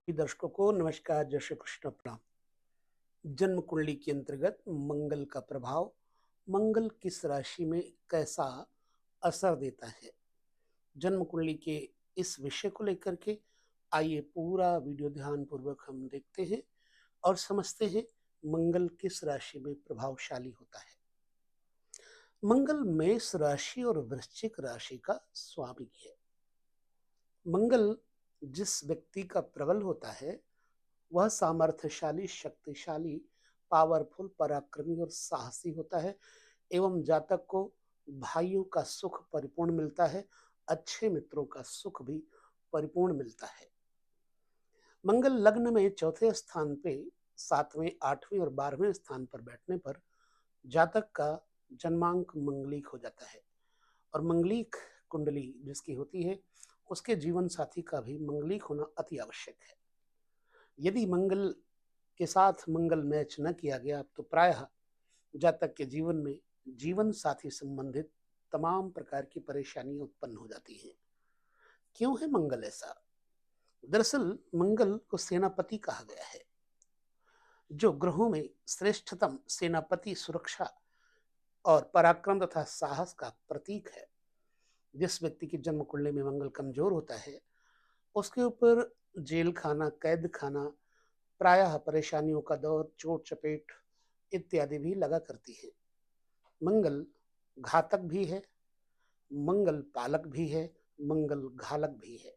सभी दर्शकों को नमस्कार, जय श्री कृष्ण, प्रणाम। जन्म कुंडली के अंतर्गत मंगल का प्रभाव, मंगल किस राशि में कैसा असर देता है, जन्म कुंडली के इस विषय को लेकर के आइए पूरा वीडियो ध्यान पूर्वक हम देखते हैं और समझते हैं मंगल किस राशि में प्रभावशाली होता है। मंगल मेष राशि और वृश्चिक राशि का स्वामी है। मंगल जिस व्यक्ति का प्रबल होता है वह सामर्थ्यशाली, शक्तिशाली, पावरफुल, पराक्रमी और साहसी होता है एवं जातक को भाइयों का सुख परिपूर्ण मिलता है, अच्छे मित्रों का सुख भी परिपूर्ण मिलता है। मंगल लग्न में चौथे स्थान पे 7वें, 8वें और 12वें स्थान पर बैठने पर जातक का जन्मांक मंगलिक हो जाता है और मंगलिक कुंडली जिसकी होती है उसके जीवन साथी का भी मंगलिक होना अति आवश्यक है। यदि मंगल के साथ मंगल मैच न किया गया तो प्रायः जातक के जीवन में जीवन साथी संबंधित तमाम प्रकार की परेशानियां उत्पन्न हो जाती हैं। क्यों है मंगल ऐसा? दरअसल मंगल को सेनापति कहा गया है, जो ग्रहों में श्रेष्ठतम सेनापति, सुरक्षा और पराक्रम तथा साहस का प्रतीक है। जिस व्यक्ति की जन्म कुंडली में मंगल कमजोर होता है उसके ऊपर जेल खाना, कैद खाना, प्रायः परेशानियों का दौर, चोट चपेट इत्यादि भी लगा करती है। मंगल घातक भी है, मंगल पालक भी है, मंगल घालक भी है।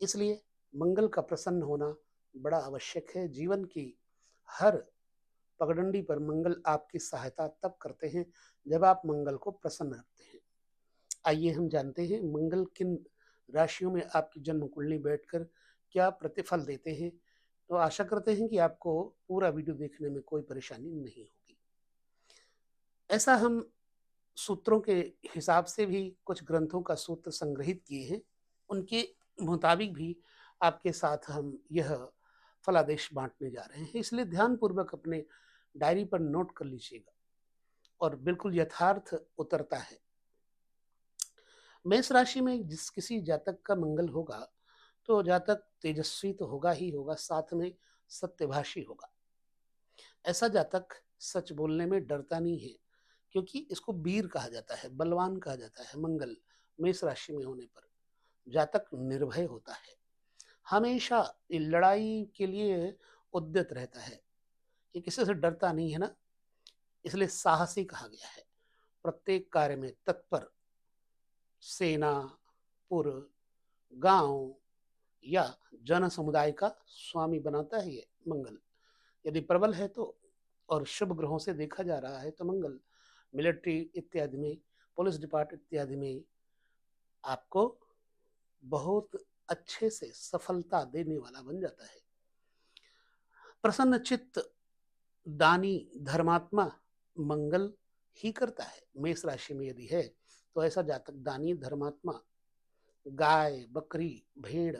इसलिए मंगल का प्रसन्न होना बड़ा आवश्यक है। जीवन की हर पगडंडी पर मंगल आपकी सहायता तब करते हैं जब आप मंगल को प्रसन्न रखते हैं। आइए हम जानते हैं मंगल किन राशियों में आपकी जन्म कुंडली बैठकर क्या प्रतिफल देते हैं। तो आशा करते हैं कि आपको पूरा वीडियो देखने में कोई परेशानी नहीं होगी। ऐसा हम सूत्रों के हिसाब से भी कुछ ग्रंथों का सूत्र संग्रहित किए हैं, उनके मुताबिक भी आपके साथ हम यह फलादेश बांटने जा रहे हैं। इसलिए ध्यानपूर्वक अपने डायरी पर नोट कर लीजिएगा और बिल्कुल यथार्थ उतरता है। मेष राशि में जिस किसी जातक का मंगल होगा तो जातक तेजस्वी तो होगा ही होगा, साथ में सत्यभाषी होगा। ऐसा जातक सच बोलने में डरता नहीं है, क्योंकि इसको वीर कहा जाता है, बलवान कहा जाता है। मंगल मेष राशि में होने पर जातक निर्भय होता है, हमेशा लड़ाई के लिए उद्यत रहता है, ये किसी से डरता नहीं है ना, इसलिए साहसी कहा गया है। प्रत्येक कार्य में तत्पर, सेना, पुर, गांव या जन समुदाय का स्वामी बनाता है ये मंगल। यदि प्रबल है तो और शुभ ग्रहों से देखा जा रहा है तो मंगल मिलिट्री इत्यादि में, पुलिस डिपार्टमेंट इत्यादि में आपको बहुत अच्छे से सफलता देने वाला बन जाता है। प्रसन्न चित्त, दानी, धर्मात्मा मंगल ही करता है। मेष राशि में यदि है तो ऐसा जातक दानी, धर्मात्मा, गाय, बकरी, भेड़,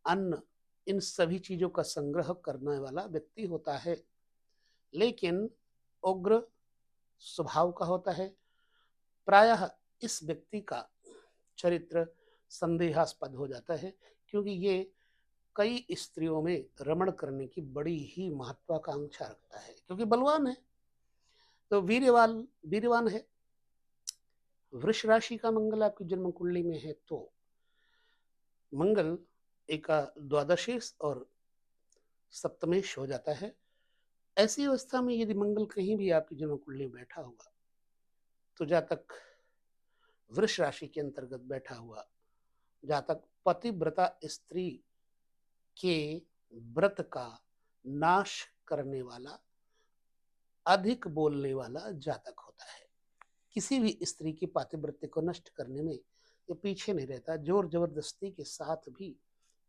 अन्न, इन सभी चीजों का संग्रह करने वाला व्यक्ति होता है, लेकिन उग्र स्वभाव का होता है। प्रायः इस व्यक्ति का चरित्र संदेहास्पद हो जाता है, क्योंकि ये कई स्त्रियों में रमण करने की बड़ी ही महत्वाकांक्षा रखता है, क्योंकि बलवान है तो वीरवान है। वृष राशि का मंगल आपकी जन्म कुंडली में है तो मंगल एक द्वादशेश और सप्तमेश हो जाता है। ऐसी अवस्था में यदि मंगल कहीं भी आपकी जन्म कुंडली में बैठा होगा तो जातक वृष राशि के अंतर्गत बैठा हुआ जातक पतिव्रता स्त्री के व्रत का नाश करने वाला, अधिक बोलने वाला जातक होता है। किसी भी स्त्री की पातिव्रत्य को नष्ट करने में ये पीछे नहीं रहता, जोर जबरदस्ती के साथ भी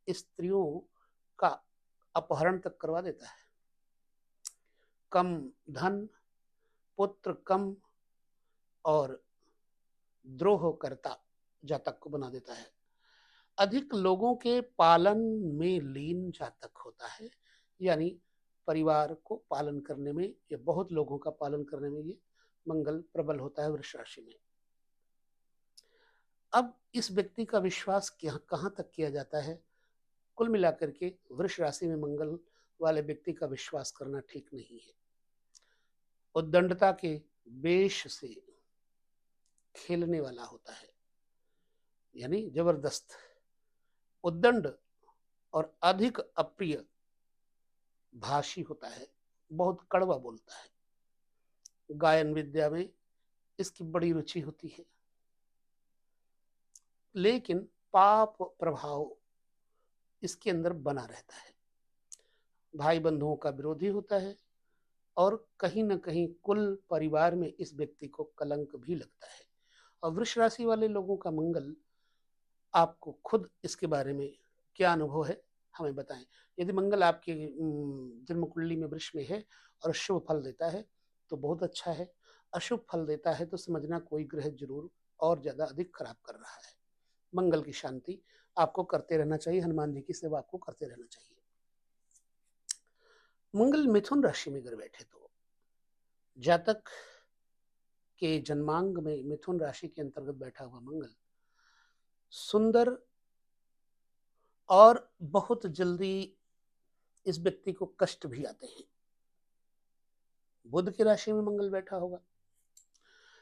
स्त्रियों का अपहरण तक करवा देता है। कम धन, पुत्र कम और द्रोहकर्ता जातक को बना देता है। अधिक लोगों के पालन में लीन जातक होता है, यानी परिवार को पालन करने में या बहुत लोगों का पालन करने में ये मंगल प्रबल होता है वृष राशि में। अब इस व्यक्ति का विश्वास कहाँ तक किया जाता है? कुल मिलाकर के वृष राशि में मंगल वाले व्यक्ति का विश्वास करना ठीक नहीं है। उद्दंडता के वेश से खेलने वाला होता है, यानी जबरदस्त उद्दंड और अधिक अप्रिय भाषी होता है, बहुत कड़वा बोलता है। गायन विद्या में इसकी बड़ी रुचि होती है, लेकिन पाप प्रभाव इसके अंदर बना रहता है। भाई बंधुओं का विरोधी होता है और कहीं न कहीं कुल परिवार में इस व्यक्ति को कलंक भी लगता है। और वृष राशि वाले लोगों का मंगल, आपको खुद इसके बारे में क्या अनुभव है, हमें बताएं। यदि मंगल आपके जन्म कुंडली में वृष में है और शुभ फल देता है तो बहुत अच्छा है, अशुभ फल देता है तो समझना कोई ग्रह जरूर और ज्यादा अधिक खराब कर रहा है। मंगल की शांति आपको करते रहना चाहिए, हनुमान जी की सेवा आपको करते रहना चाहिए। मंगल मिथुन राशि में अगर बैठे तो जातक के जन्मांग में मिथुन राशि के अंतर्गत बैठा हुआ मंगल सुंदर और बहुत जल्दी इस व्यक्ति को कष्ट भी आते हैं। बुध की राशि में मंगल बैठा होगा,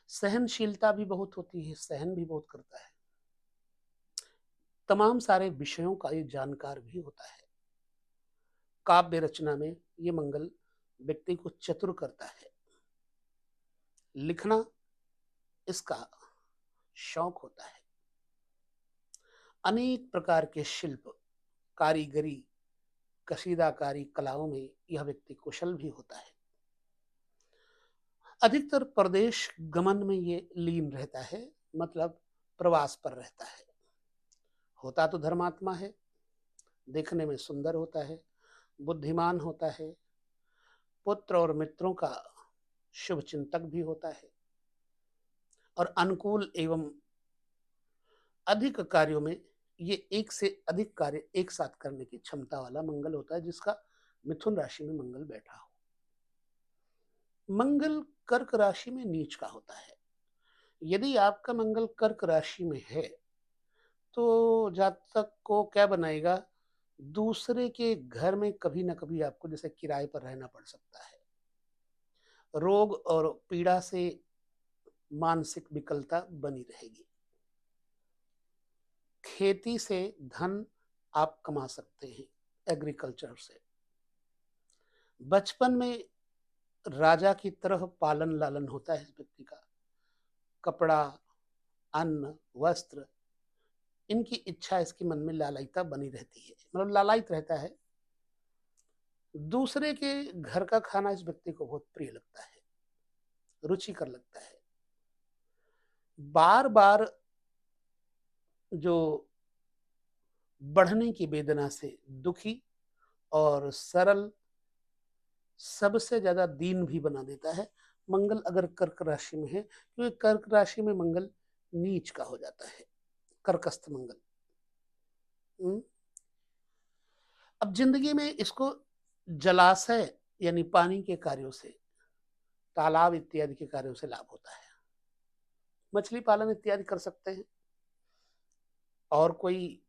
सहनशीलता भी बहुत होती है, सहन भी बहुत करता है, तमाम सारे विषयों का ये जानकार भी होता है। काव्य रचना में ये मंगल व्यक्ति को चतुर करता है, लिखना इसका शौक होता है, अनेक प्रकार के शिल्प, कारीगरी, कशीदाकारी कलाओं में यह व्यक्ति कुशल भी होता है। अधिकतर प्रदेश गमन में ये लीन रहता है, मतलब प्रवास पर रहता है। होता तो धर्मात्मा है, देखने में सुंदर होता है, बुद्धिमान होता है, पुत्र और मित्रों का शुभ चिंतक भी होता है और अनुकूल एवं अधिक कार्यों में ये एक से अधिक कार्य एक साथ करने की क्षमता वाला मंगल होता है, जिसका मिथुन राशि में मंगल बैठा हो। मंगल कर्क राशि में नीच का होता है। यदि आपका मंगल कर्क राशि में है तो जातक को क्या बनाएगा, दूसरे के घर में कभी ना कभी आपको जैसे किराए पर रहना पड़ सकता है। रोग और पीड़ा से मानसिक विकलता बनी रहेगी। खेती से धन आप कमा सकते हैं, एग्रीकल्चर से। बचपन में राजा की तरह पालन लालन होता है इस व्यक्ति का। कपड़ा, अन्न, वस्त्र, इनकी इच्छा इसके मन में लालायिता बनी रहती है, मतलब लालायित रहता है। दूसरे के घर का खाना इस व्यक्ति को बहुत प्रिय लगता है, रुचिकर लगता है। बार बार जो बढ़ने की वेदना से दुखी और सरल, सबसे ज्यादा दीन भी बना देता है मंगल अगर कर्क राशि में है, क्योंकि कर्क राशि में मंगल नीच का हो जाता है, कर्कस्थ मंगल। अब जिंदगी में इसको जलाशय यानी पानी के कार्यों से, तालाब इत्यादि के कार्यों से लाभ होता है। मछली पालन इत्यादि कर सकते हैं और कोई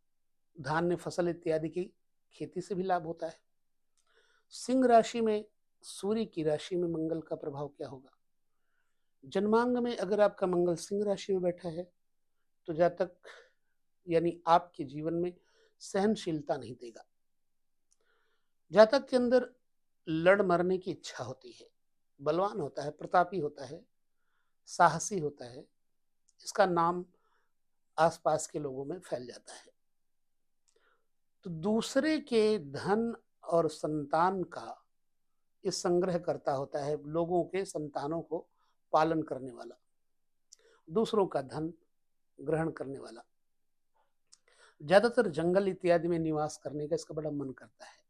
धान्य फसल इत्यादि की खेती से भी लाभ होता है। सिंह राशि में सूर्य की राशि में मंगल का प्रभाव क्या होगा। जन्मांग में अगर आपका मंगल सिंह राशि में बैठा है तो जातक यानी आपके जीवन में सहनशीलता नहीं देगा। जातक के अंदर लड़ मरने की इच्छा होती है, बलवान होता है, प्रतापी होता है, साहसी होता है, इसका नाम आसपास के लोगों में फैल जाता है। तो दूसरे के धन और संतान का ये संग्रह करता होता है, लोगों के संतानों को पालन करने वाला, दूसरों का धन ग्रहण करने वाला। ज्यादातर जंगल इत्यादि में निवास करने का इसका बड़ा मन करता है,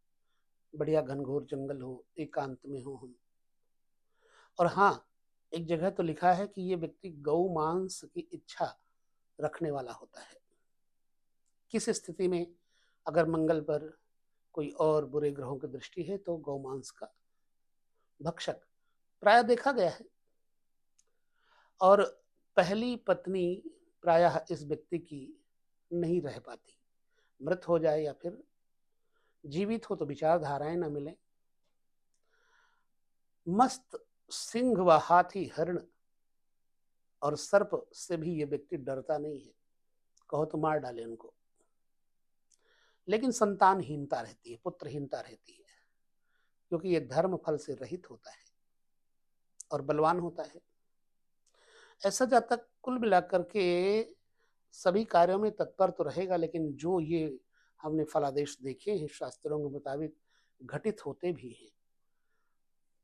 बढ़िया घनघोर जंगल हो, एकांत में हो हम। और हाँ, एक जगह तो लिखा है कि ये व्यक्ति गौ मांस की इच्छा रखने वाला होता है। किस स्थिति में अगर मंगल पर कोई और बुरे ग्रहों की दृष्टि है तो गौ मांस का भक्षक प्राय देखा गया है। और पहली पत्नी प्रायः इस व्यक्ति की नहीं रह पाती, मृत हो जाए या फिर जीवित हो तो विचारधाराएं न मिले। मस्त सिंह व हाथी हरण और सर्प से भी ये व्यक्ति डरता नहीं है, कहो तो मार डाले उनको। लेकिन संतानहीनता रहती है, पुत्रहीनता रहती है, क्योंकि ये धर्म फल से रहित होता है और बलवान होता है। ऐसा जातक कुल मिलाकर के सभी कार्यों में तत्पर तो रहेगा, लेकिन जो ये हमने फलादेश देखे हैं शास्त्रों के मुताबिक घटित होते भी हैं।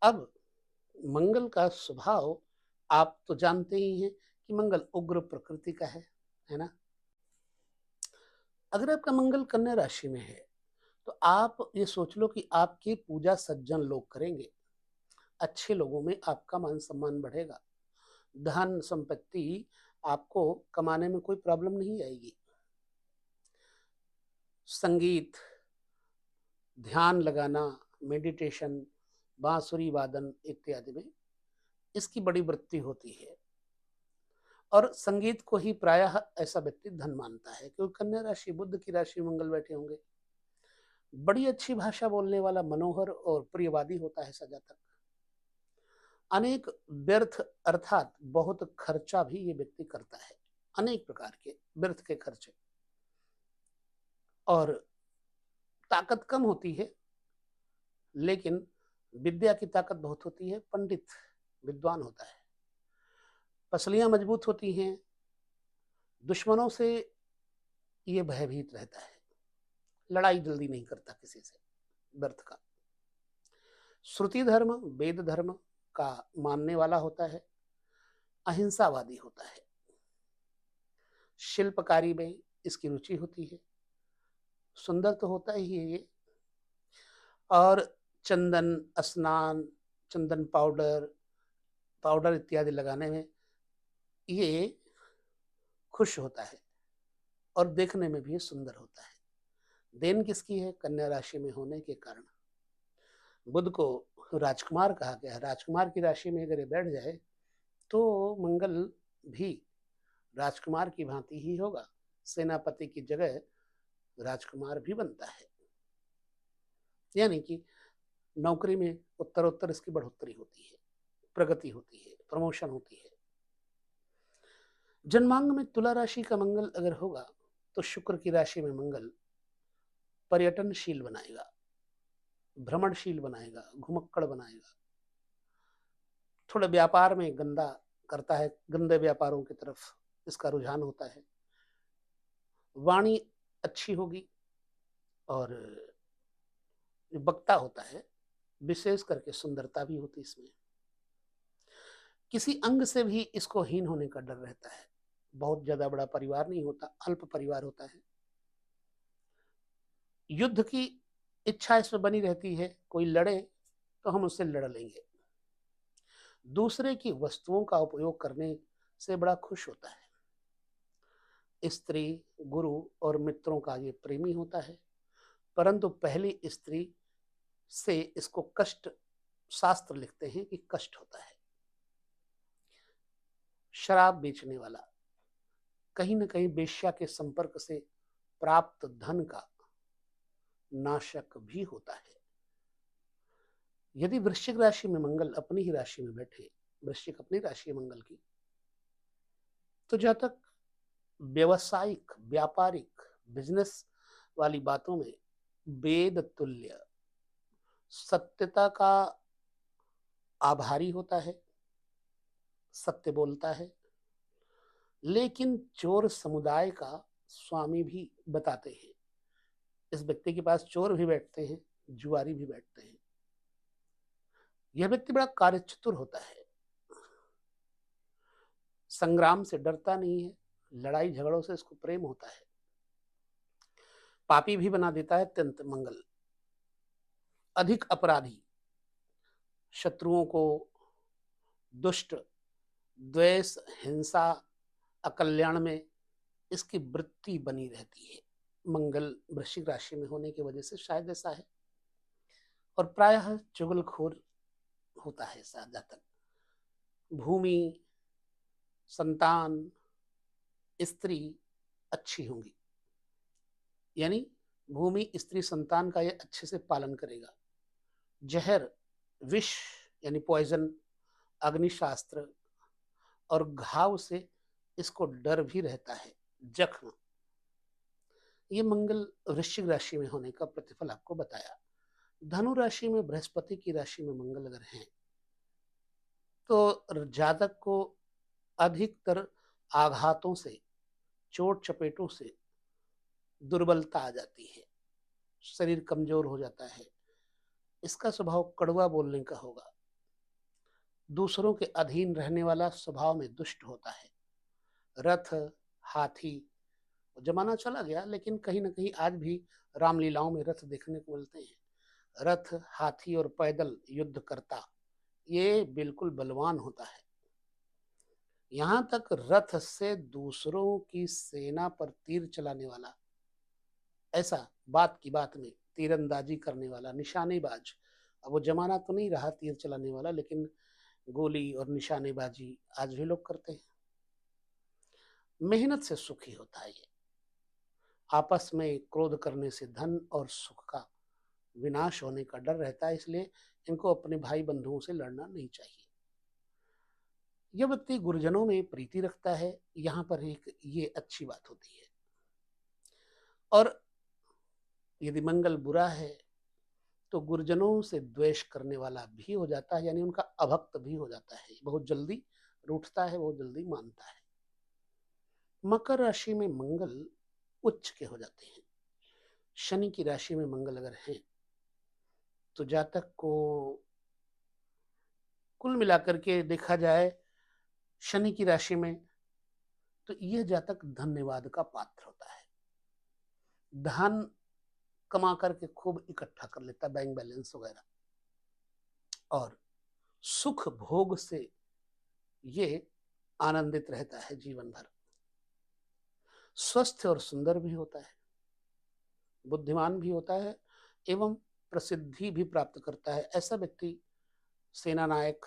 अब मंगल का स्वभाव आप तो जानते ही हैं कि मंगल उग्र प्रकृति का है ना। अगर आपका मंगल कन्या राशि में है तो आप ये सोच लो कि आपकी पूजा सज्जन लोग करेंगे, अच्छे लोगों में आपका मान सम्मान बढ़ेगा, धन संपत्ति आपको कमाने में कोई प्रॉब्लम नहीं आएगी। संगीत, ध्यान लगाना, मेडिटेशन, बांसुरी वादन इत्यादि में इसकी बड़ी वृत्ति होती है। और संगीत को ही प्रायः ऐसा व्यक्ति धन मानता है, क्योंकि कन्या राशि बुध की राशि में मंगल बैठे होंगे। बड़ी अच्छी भाषा बोलने वाला, मनोहर और प्रियवादी होता है ऐसा जातक। अनेक व्यर्थ अर्थात बहुत खर्चा भी ये व्यक्ति करता है, अनेक प्रकार के व्यर्थ के खर्चे। और ताकत कम होती है, लेकिन विद्या की ताकत बहुत होती है, पंडित विद्वान होता है। पसलियां मजबूत होती हैं, दुश्मनों से ये भयभीत रहता है, लड़ाई जल्दी नहीं करता किसी से, व्यर्थ का। श्रुति धर्म, वेद धर्म का मानने वाला होता है, अहिंसावादी होता है, शिल्पकारी में इसकी रुचि होती है, सुंदर तो होता ही है ये। और चंदन स्नान, चंदन पाउडर पाउडर इत्यादि लगाने में ये खुश होता है और देखने में भी ये सुंदर होता है। देन किसकी है? कन्या राशि में होने के कारण। बुध को राजकुमार कहा गया है, राजकुमार की राशि में अगर ये बैठ जाए तो मंगल भी राजकुमार की भांति ही होगा, सेनापति की जगह राजकुमार भी बनता है। यानी कि नौकरी में उत्तरोत्तर इसकी बढ़ोतरी होती है, प्रगति होती है, प्रमोशन होती है। जन्मांग में तुला राशि का मंगल अगर होगा तो शुक्र की राशि में मंगल पर्यटनशील बनाएगा, भ्रमणशील बनाएगा, घुमक्कड़ बनाएगा। थोड़ा व्यापार में गंदा करता है, गंदे व्यापारों की तरफ इसका रुझान होता है। वाणी अच्छी होगी और वक्ता होता है, विशेष करके सुंदरता भी होती इसमें। किसी अंग से भी इसको हीन होने का डर रहता है। बहुत ज्यादा बड़ा परिवार नहीं होता, अल्प परिवार होता है। युद्ध की इच्छा इसमें बनी रहती है, कोई लड़े तो हम उससे लड़ लेंगे। दूसरे की वस्तुओं का उपयोग करने से बड़ा खुश होता है। स्त्री, गुरु और मित्रों का ये प्रेमी होता है, परंतु पहली स्त्री से इसको कष्ट, शास्त्र लिखते हैं कि कष्ट होता है। शराब बेचने वाला, कहीं न कहीं वेश्या के संपर्क से प्राप्त धन का नाशक भी होता है। यदि वृश्चिक राशि में मंगल अपनी ही राशि में बैठे, वृश्चिक अपनी राशि है मंगल की, तो जातक व्यवसायिक, व्यापारिक, बिजनेस वाली बातों में वेद तुल्य सत्यता का आभारी होता है, सत्य बोलता है, लेकिन चोर समुदाय का स्वामी भी बताते हैं। इस व्यक्ति के पास चोर भी बैठते हैं, जुआरी भी बैठते हैं। यह व्यक्ति बड़ा कार्यचतुर होता है, संग्राम से डरता नहीं है, लड़ाई झगड़ों से इसको प्रेम होता है। पापी भी बना देता है अत्यंत मंगल। अधिक अपराधी, शत्रुओं को, दुष्ट, द्वेष, हिंसा, अकल्याण में इसकी वृत्ति बनी रहती है। मंगल वृश्चिक राशि में होने की वजह से शायद ऐसा है। और प्रायः चुगलखोर होता है ऐसा जातक। भूमि, संतान, स्त्री अच्छी होंगी, यानी भूमि स्त्री संतान का ये अच्छे से पालन करेगा। जहर, विष यानी पॉइज़न, अग्निशास्त्र और घाव से इसको डर भी रहता है, जख्म। ये मंगल वृश्चिक राशि में होने का प्रतिफल आपको बताया। धनु राशि में बृहस्पति की राशि में मंगल अगर हैं, तो जातक को अधिकतर आघातों से, चोट-चपेटों से दुर्बलता आ जाती है, शरीर कमज़ोर हो जाता है। इसका स्वभाव कड़वा बोलने का होगा। दूसरों के अधीन रहने वाला स्वभाव में दुष्ट होता है। रथ, हाथी, ज़माना चला गया लेकिन कहीं न कहीं आज भी रामलीलाओं में रथ देखने को मिलते हैं। रथ, हाथी और पैदल युद्ध करता, ये बिल्कुल बलवान होता है। यहाँ तक रथ से दूसरों की सेना पर तीर चलाने वाला, ऐसा बात की बात में तीरंदाजी करने वाला, निशानेबाज। अब वो ज़माना तो नहीं रहा तीर चलाने वाला, लेकिन गोली और निशानेबाजी आज भी लोग करते हैं। मेहनत से सुखी होता है ये। आपस में क्रोध करने से धन और सुख का विनाश होने का डर रहता है, इसलिए इनको अपने भाई बंधुओं से लड़ना नहीं चाहिए। यह व्यक्ति गुरुजनों में प्रीति रखता है, यहाँ पर एक ये अच्छी बात होती है। और यदि मंगल बुरा है तो गुरुजनों से द्वेष करने वाला भी हो जाता है, यानी उनका अभक्त भी हो जाता है। बहुत जल्दी रूठता है, बहुत जल्दी मानता है। मकर राशि में मंगल उच्च के हो जाते हैं। शनि की राशि में मंगल अगर हैं, तो जातक को कुल मिलाकर के देखा जाए शनि की राशि में, तो यह जातक धन्यवाद का पात्र होता है। धन कमा करके खूब इकट्ठा कर लेता है, बैंक बैलेंस वगैरह, और सुख भोग से ये आनंदित रहता है जीवन भर। स्वस्थ और सुंदर भी होता है, बुद्धिमान भी होता है एवं प्रसिद्धि भी प्राप्त करता है। ऐसा व्यक्ति सेना नायक,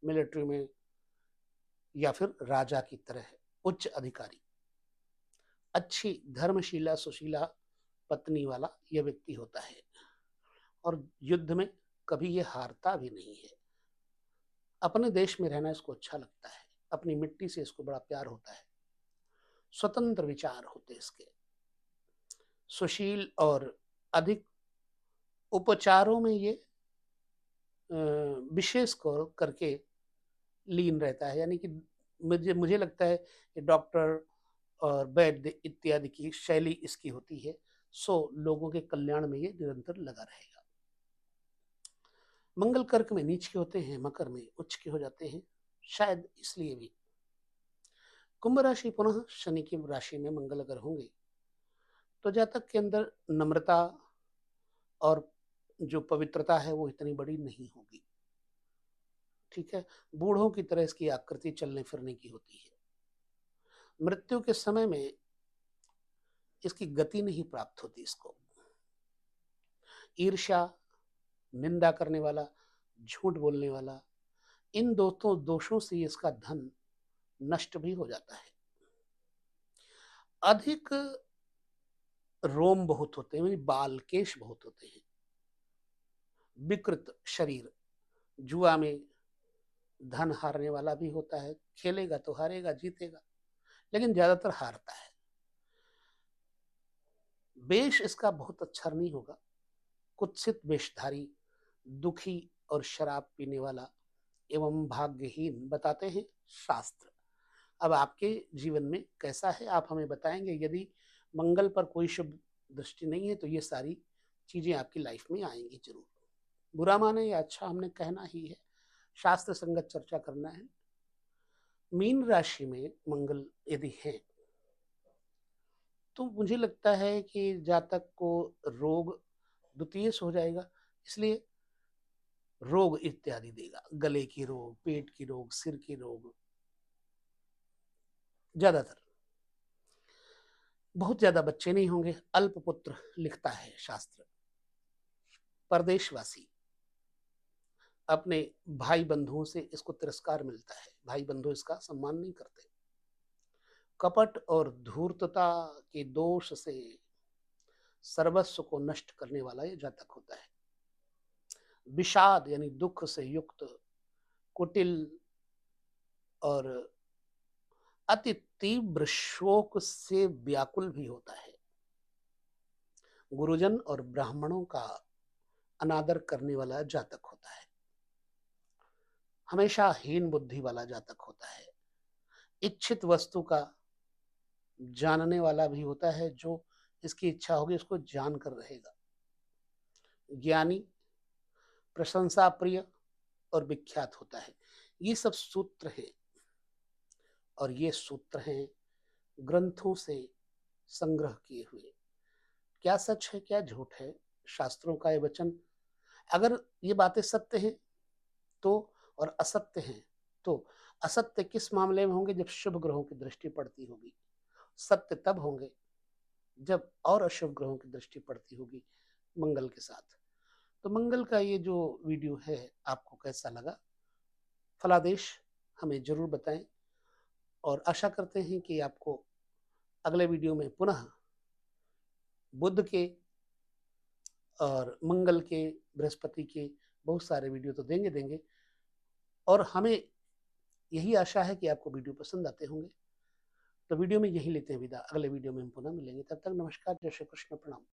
मिलिट्री में या फिर राजा की तरह उच्च अधिकारी, अच्छी धर्मशीला सुशीला पत्नी वाला यह व्यक्ति होता है। और युद्ध में कभी ये हारता भी नहीं है। अपने देश में रहना इसको अच्छा लगता है, अपनी मिट्टी से इसको बड़ा प्यार होता है। स्वतंत्र विचार होते इसके, सुशील और अधिक उपचारों में ये विशेष करके लीन रहता है। यानी कि मुझे मुझे लगता है कि डॉक्टर और वैद्य इत्यादि की शैली इसकी होती है, सो लोगों के कल्याण में ये निरंतर लगा रहेगा। मंगल कर्क में नीच के होते हैं, मकर में उच्च के हो जाते हैं, शायद इसलिए भी। कुंभ राशि पुनः शनि की राशि में मंगल अगर होंगे, तो जातक के अंदर नम्रता और जो पवित्रता है वो इतनी बड़ी नहीं होगी। ठीक है, बूढ़ों की तरह इसकी आकृति चलने फिरने की होती है। मृत्यु के समय में इसकी गति नहीं प्राप्त होती इसको। ईर्ष्या, निंदा करने वाला, झूठ बोलने वाला, इन दोषों से इसका धन नष्ट भी हो जाता है। अधिक रोम बहुत होते हैं, बाल केश बहुत होते हैं। विकृत शरीर, जुआ में धन हारने वाला भी होता है। खेलेगा तो हारेगा, जीतेगा, लेकिन ज्यादातर हारता है। वेश इसका बहुत अच्छा नहीं होगा। कुत्सित वेशधारी, दुखी और शराब पीने वाला एवं भाग्यहीन बताते हैं शास्त्र। अब आपके जीवन में कैसा है आप हमें बताएंगे। यदि मंगल पर कोई शुभ दृष्टि नहीं है तो ये सारी चीजें आपकी लाइफ में आएंगी जरूर। बुरा माने या अच्छा, हमने कहना ही है, शास्त्र संगत चर्चा करना है। मीन राशि में मंगल यदि है, तो मुझे लगता है कि जातक को रोग द्वितीय हो जाएगा, इसलिए रोग इत्यादि देगा। गले की रोग, पेट की रोग, सिर की रोग, ज्यादातर। बहुत ज्यादा बच्चे नहीं होंगे, अल्प पुत्र लिखता है शास्त्र। परदेशवासी, अपने भाई बंधुओं से इसको तिरस्कार मिलता है, भाई बंधु इसका सम्मान नहीं करते। कपट और धूर्तता के दोष से सर्वस्व को नष्ट करने वाला ये जातक होता है। विषाद यानी दुख से युक्त, कुटिल और अति तीव्र शोक से व्याकुल भी होता है। गुरुजन और ब्राह्मणों का अनादर करने वाला जातक होता है। हमेशा हीन बुद्धि वाला जातक होता है। इच्छित वस्तु का जानने वाला भी होता है, जो इसकी इच्छा होगी उसको जान कर रहेगा। ज्ञानी, प्रशंसा प्रिय और विख्यात होता है। ये सब सूत्र हैं, और ये सूत्र हैं ग्रंथों से संग्रह किए हुए। क्या सच है क्या झूठ है, शास्त्रों का ये वचन। अगर ये बातें सत्य हैं तो, और असत्य हैं तो। असत्य किस मामले में होंगे? जब शुभ ग्रहों की दृष्टि पड़ती होगी। सत्य तब होंगे जब और अशुभ ग्रहों की दृष्टि पड़ती होगी मंगल के साथ। तो मंगल का ये जो वीडियो है आपको कैसा लगा, फलादेश हमें जरूर बताएं, और आशा करते हैं कि आपको अगले वीडियो में पुनः बुध के और मंगल के, बृहस्पति के बहुत सारे वीडियो तो देंगे, और हमें यही आशा है कि आपको वीडियो पसंद आते होंगे। तो वीडियो में यही लेते हैं विदा, अगले वीडियो में हम पुनः मिलेंगे। तब तक नमस्कार, जय श्री कृष्ण, प्रणाम।